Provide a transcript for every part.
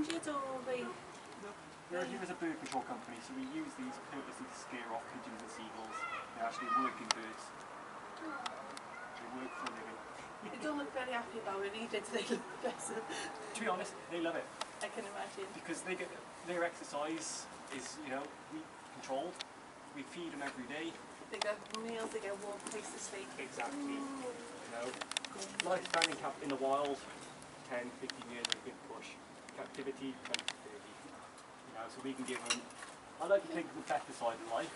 injured or they? No. Realy is a bird control company, so we use these purposely to scare off pigeons and seagulls. They're actually working birds. They work for a living. They don't look very happy about it either, do they look better? To be honest, they love it. I can imagine. Because they get their exercise is, you know, we controlled. We feed them every day. They get meals, they get a warm place to sleep. Exactly. You know, lifespan in the wild, 10, 15 years is a big push. Captivity, 20 to 30. You know, so we can give them. I like to think of the better side of life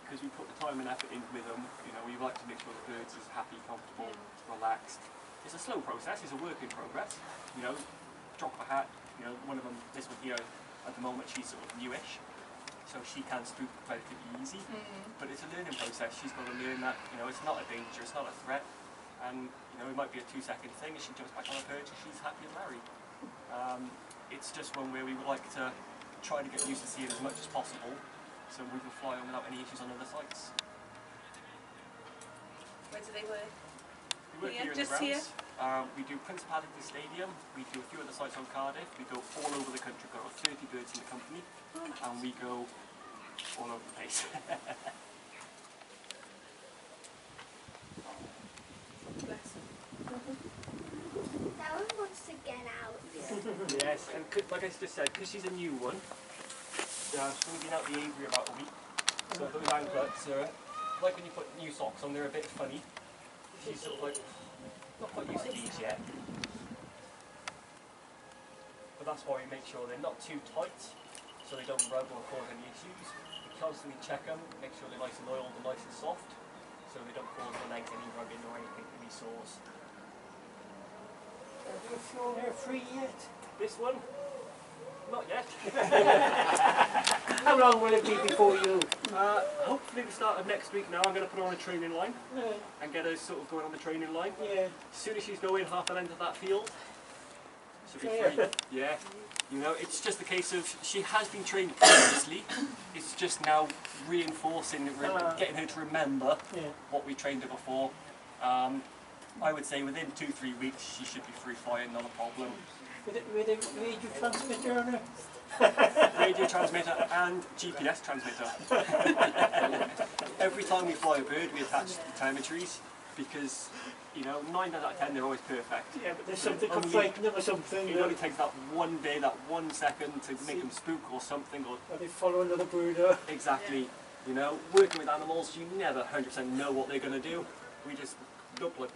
because we put the time and effort in with them. You know, we like to make sure the bird's is happy, comfortable, relaxed. It's a slow process. It's a work in progress. You know, drop a hat. You know, one of them, this one here, at the moment she's sort of newish, so she can spook relatively easy. But it's a learning process. She's got to learn that, you know, it's not a danger, it's not a threat, and you know, it might be a 2-second thing, and she jumps back on her perch and she's happy and married. It's just one where we would like to try to get used to seeing as much as possible, so we can fly on without any issues on other sites. Where do they work? We work here in the grounds. We do Principality Stadium, we do a few other sites on Cardiff, we go all over the country, we've got about 30 birds in the company, and we go all over the place. Bless them. That one wants to get out. Yes, and like I just said, because she's a new one, she's only been out the aviary about a week, so those anklets are, like when you put new socks on, they're a bit funny. She's sort of like, not quite used to these yet. But that's why we make sure they're not too tight, so they don't rub or cause any issues. We constantly check them, make sure they're nice and oiled and nice and soft, so they don't cause the legs any rubbing or anything, any sores. Have you flown her free yet? This one? Not yet. How long will it be before you? Hopefully the start of next week now I'm going to put her on a training line and get her sort of going on the training line. Yeah. As soon as she's going half the length of that field, she'll be free. Yeah. You know, it's just a case of she has been trained previously. It's just now reinforcing, getting her to remember what we trained her before. I would say within 2-3 weeks she should be free flying, not a problem. With a radio transmitter on her? Radio transmitter and GPS transmitter. Every time we fly a bird we attach telemetries because, you know, 9 out of 10 they're always perfect. Yeah, but there's something could frighten them or something. It only takes that one day, that 1 second to make them spook or something. Or they follow another bird. Exactly. You know, working with animals, you never 100% know what they're going to do. We just look like we